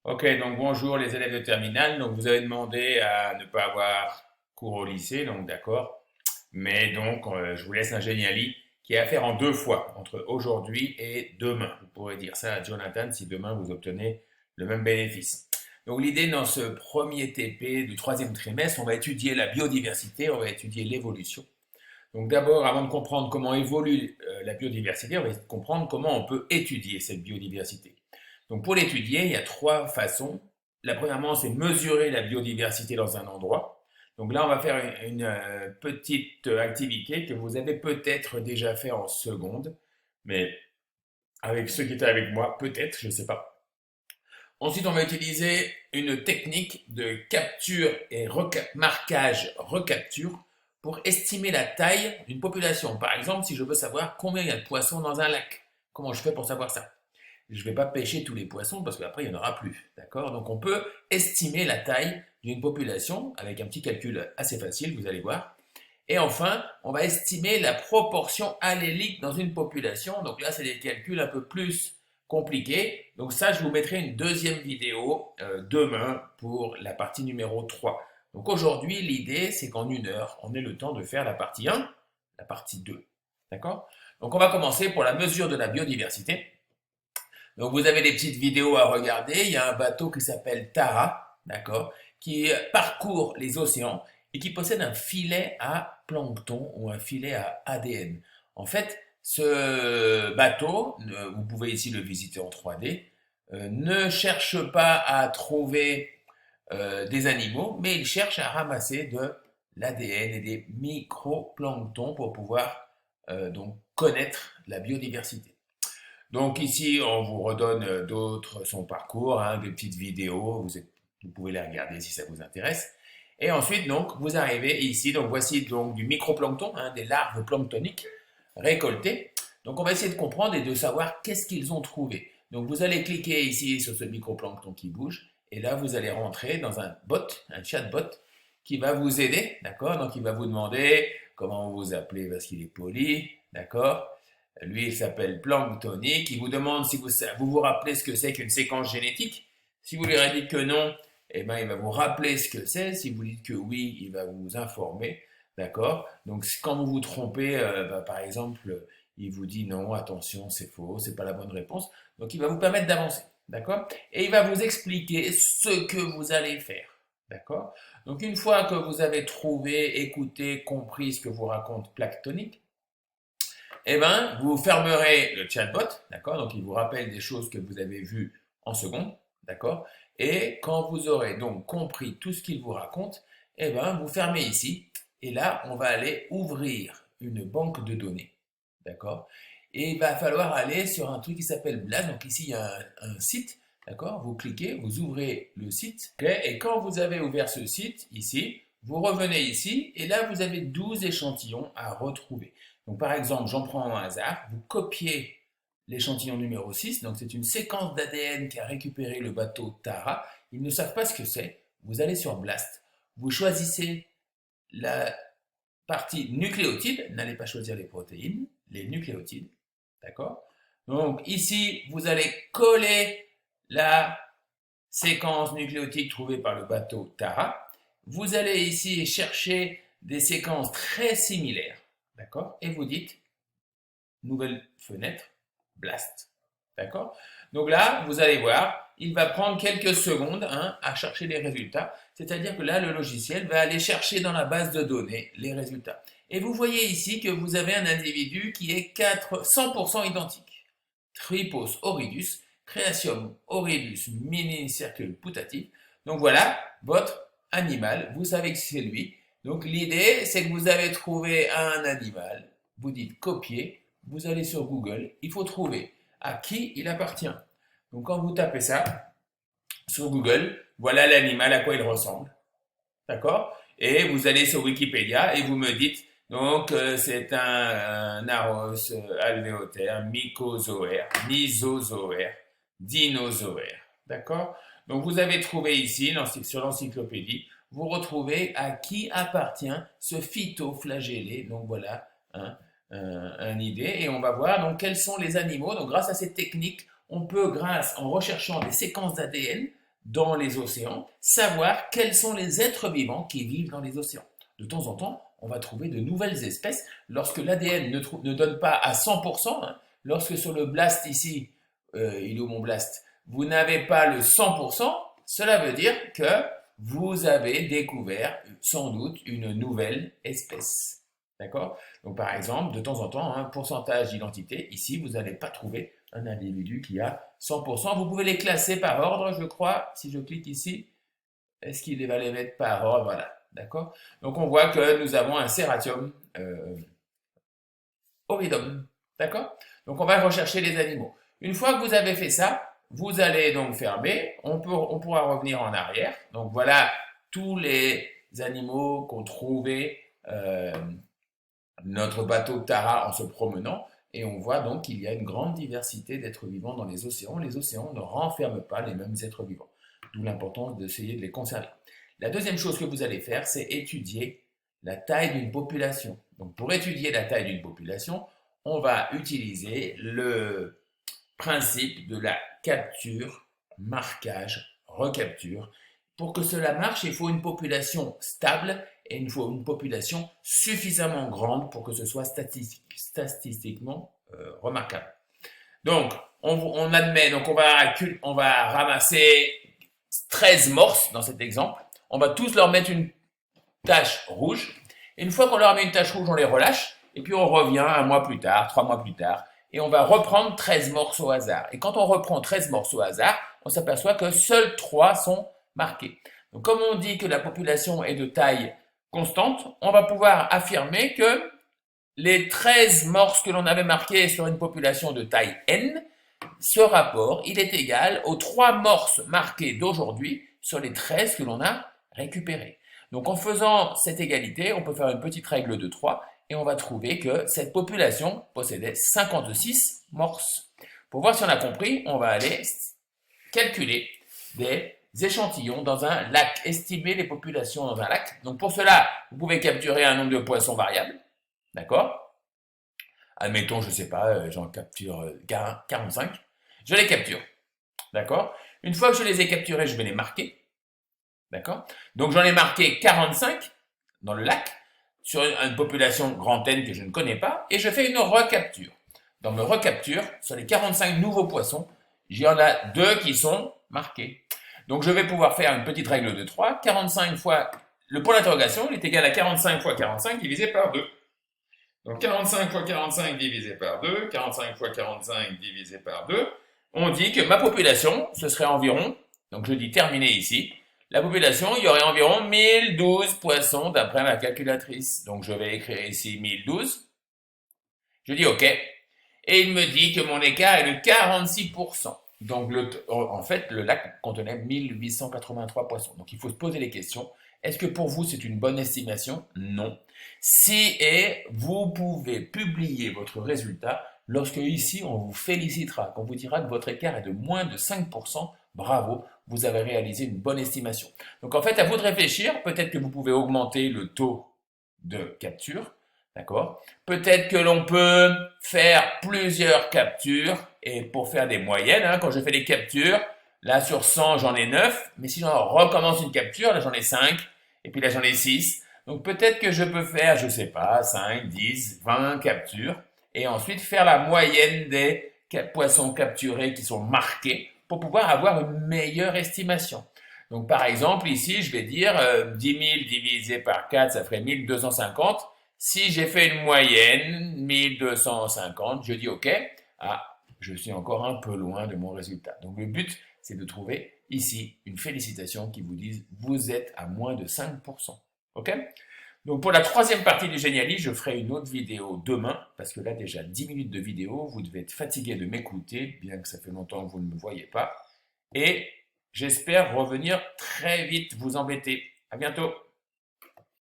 Ok, donc bonjour les élèves de terminale. Donc vous avez demandé à ne pas avoir cours au lycée, donc d'accord. Mais donc je vous laisse un Geniali qui est à faire en deux fois, entre aujourd'hui et demain. Vous pourrez dire ça à Jonathan si demain vous obtenez le même bénéfice. Donc l'idée dans ce premier TP du troisième trimestre, on va étudier la biodiversité, on va étudier l'évolution. Donc d'abord, avant de comprendre comment évolue la biodiversité, on va comprendre comment on peut étudier cette biodiversité. Donc pour l'étudier, il y a trois façons. La premièrement, c'est mesurer la biodiversité dans un endroit. Donc là, on va faire une petite activité que vous avez peut-être déjà fait en seconde, mais avec ceux qui étaient avec moi, peut-être, je ne sais pas. Ensuite, on va utiliser une technique de capture et marquage recapture pour estimer la taille d'une population. Par exemple, si je veux savoir combien il y a de poissons dans un lac, comment je fais pour savoir ça? Je ne vais pas pêcher tous les poissons parce qu'après il n'y en aura plus. D'accord? Donc on peut estimer la taille d'une population avec un petit calcul assez facile, vous allez voir. Et enfin, on va estimer la proportion allélique dans une population. Donc là, c'est des calculs un peu plus compliqués. Donc ça, je vous mettrai une deuxième vidéo demain pour la partie numéro 3. Donc aujourd'hui, l'idée, c'est qu'en une heure, on ait le temps de faire la partie 1, la partie 2. D'accord? Donc on va commencer pour la mesure de la biodiversité. Donc vous avez des petites vidéos à regarder. Il y a un bateau qui s'appelle Tara, d'accord, qui parcourt les océans et qui possède un filet à plancton ou un filet à ADN. En fait, ce bateau, vous pouvez ici le visiter en 3D, ne cherche pas à trouver des animaux, mais il cherche à ramasser de l'ADN et des microplanctons pour pouvoir donc connaître la biodiversité. Donc ici, on vous redonne d'autres son parcours, hein, des petites vidéos, vous pouvez les regarder si ça vous intéresse. Et ensuite, donc, vous arrivez ici, donc voici donc du microplancton, hein, des larves planctoniques récoltées. Donc on va essayer de comprendre et de savoir qu'est-ce qu'ils ont trouvé. Donc vous allez cliquer ici sur ce microplancton qui bouge, et là vous allez rentrer dans un bot, un chatbot, qui va vous aider, d'accord? Donc il va vous demander comment vous vous appelez parce qu'il est poli, d'accord? Lui, il s'appelle Planktonic. Il vous demande si vous rappelez ce que c'est qu'une séquence génétique. Si vous lui dites que non, eh ben, il va vous rappeler ce que c'est. Si vous dites que oui, il va vous informer. D'accord? Donc, quand vous vous trompez, par exemple, il vous dit non, attention, c'est faux, c'est pas la bonne réponse. Donc, il va vous permettre d'avancer. D'accord? Et il va vous expliquer ce que vous allez faire. D'accord? Donc, une fois que vous avez trouvé, écouté, compris ce que vous raconte Planktonic, eh ben, vous fermerez le chatbot, d'accord? Donc, il vous rappelle des choses que vous avez vues en seconde, d'accord? Et quand vous aurez donc compris tout ce qu'il vous raconte, eh ben, vous fermez ici. Et là, on va aller ouvrir une banque de données, d'accord? Et il va falloir aller sur un truc qui s'appelle Blast. Donc, ici, il y a un site, d'accord? Vous cliquez, vous ouvrez le site, ok? Et quand vous avez ouvert ce site, ici, vous revenez ici, et là, vous avez 12 échantillons à retrouver. Donc, par exemple, j'en prends un hasard, vous copiez l'échantillon numéro 6, donc c'est une séquence d'ADN qui a récupéré le bateau Tara. Ils ne savent pas ce que c'est. Vous allez sur Blast, vous choisissez la partie nucléotide, n'allez pas choisir les protéines, les nucléotides, d'accord? Donc ici, vous allez coller la séquence nucléotique trouvée par le bateau Tara. Vous allez ici chercher des séquences très similaires, d'accord? Et vous dites nouvelle fenêtre, Blast. D'accord? Donc là, vous allez voir, il va prendre quelques secondes hein, à chercher les résultats. C'est-à-dire que là, le logiciel va aller chercher dans la base de données les résultats. Et vous voyez ici que vous avez un individu qui est 100% identique. Tripos horridus, Creatium horridus mini-circle putatif. Donc voilà, votre animal, vous savez que c'est lui. Donc l'idée, c'est que vous avez trouvé un animal, vous dites copier, vous allez sur Google, il faut trouver à qui il appartient. Donc quand vous tapez ça sur Google, voilà l'animal à quoi il ressemble. D'accord? Et vous allez sur Wikipédia et vous me dites, donc c'est un aros alvéolaire, mycozoaire, nisozoaire, dinozoaire. D'accord? Donc vous avez trouvé ici, sur l'encyclopédie, vous retrouvez à qui appartient ce phytoflagellé. Donc voilà, hein, une idée. Et on va voir donc quels sont les animaux. Donc grâce à cette technique, on peut, en recherchant des séquences d'ADN, dans les océans, savoir quels sont les êtres vivants qui vivent dans les océans. De temps en temps, on va trouver de nouvelles espèces. Lorsque l'ADN ne donne pas à 100%, hein, lorsque sur le blast ici, il est où mon blast, vous n'avez pas le 100%, cela veut dire que vous avez découvert sans doute une nouvelle espèce. D'accord? Donc par exemple, de temps en temps, un pourcentage d'identité, ici, vous n'allez pas trouver un individu qui a 100%. Vous pouvez les classer par ordre, je crois, si je clique ici. Est-ce qu'il va les mettre par ordre? Voilà, d'accord? Donc on voit que nous avons un Serratium Ovidum, d'accord? Donc on va rechercher les animaux. Une fois que vous avez fait ça, vous allez donc fermer, on pourra revenir en arrière. Donc voilà tous les animaux qu'ont trouvé notre bateau Tara en se promenant. Et on voit donc qu'il y a une grande diversité d'êtres vivants dans les océans. Les océans ne renferment pas les mêmes êtres vivants. D'où l'importance d'essayer de les conserver. La deuxième chose que vous allez faire, c'est étudier la taille d'une population. Donc pour étudier la taille d'une population, on va utiliser le principe de la capture, marquage, recapture. Pour que cela marche, il faut une population stable et il faut une population suffisamment grande pour que ce soit statistiquement remarquable. Donc, on admet, donc on va ramasser 13 morses dans cet exemple. On va tous leur mettre une tache rouge. Et une fois qu'on leur met une tache rouge, on les relâche. Et puis on revient un mois plus tard, 3 mois plus tard. Et on va reprendre 13 morses au hasard. Et quand on reprend 13 morses au hasard, on s'aperçoit que seuls 3 sont marqués. Donc comme on dit que la population est de taille constante, on va pouvoir affirmer que les 13 morses que l'on avait marqués sur une population de taille n, ce rapport, il est égal aux 3 morses marqués d'aujourd'hui sur les 13 que l'on a récupérés. Donc en faisant cette égalité, on peut faire une petite règle de 3 et on va trouver que cette population possédait 56 morses. Pour voir si on a compris, on va aller calculer des échantillons dans un lac, estimer les populations dans un lac. Donc pour cela, vous pouvez capturer un nombre de poissons variable, d'accord? Admettons, je ne sais pas, j'en capture 45. Je les capture, d'accord? Une fois que je les ai capturés, je vais les marquer, d'accord? Donc j'en ai marqué 45 dans le lac, sur une population grand N que je ne connais pas, et je fais une recapture. Dans mes recaptures, sur les 45 nouveaux poissons, il y en a 2 qui sont marqués. Donc je vais pouvoir faire une petite règle de 3. 45 fois, le point d'interrogation, il est égal à 45 fois 45 divisé par 2. Donc 45 fois 45 divisé par 2, 45 fois 45 divisé par 2, on dit que ma population, ce serait environ, donc je dis terminé ici, la population, il y aurait environ 1012 poissons d'après ma calculatrice. Donc je vais écrire ici 1012. Je dis OK. Et il me dit que mon écart est de 46%. Donc en fait, le lac contenait 1883 poissons. Donc il faut se poser les questions. Est-ce que pour vous, c'est une bonne estimation? Non. Si vous pouvez publier votre résultat lorsque ici, on vous félicitera, qu'on vous dira que votre écart est de moins de 5%. Bravo, vous avez réalisé une bonne estimation. Donc en fait, à vous de réfléchir. Peut-être que vous pouvez augmenter le taux de capture. D'accord? Peut-être que l'on peut faire plusieurs captures et pour faire des moyennes, hein, quand je fais des captures, là sur 100 j'en ai 9, mais si j'en recommence une capture, là j'en ai 5, et puis là j'en ai 6. Donc peut-être que je peux faire, je sais pas, 5, 10, 20 captures et ensuite faire la moyenne des poissons capturés qui sont marqués pour pouvoir avoir une meilleure estimation. Donc par exemple ici je vais dire 10 000 divisé par 4 ça ferait 1250. Si j'ai fait une moyenne, 1250, je dis OK, je suis encore un peu loin de mon résultat. Donc le but, c'est de trouver ici une félicitation qui vous dise vous êtes à moins de 5%. OK? Donc pour la troisième partie du Geniali, je ferai une autre vidéo demain, parce que là déjà 10 minutes de vidéo, vous devez être fatigué de m'écouter, bien que ça fait longtemps que vous ne me voyez pas. Et j'espère revenir très vite vous embêter. À bientôt!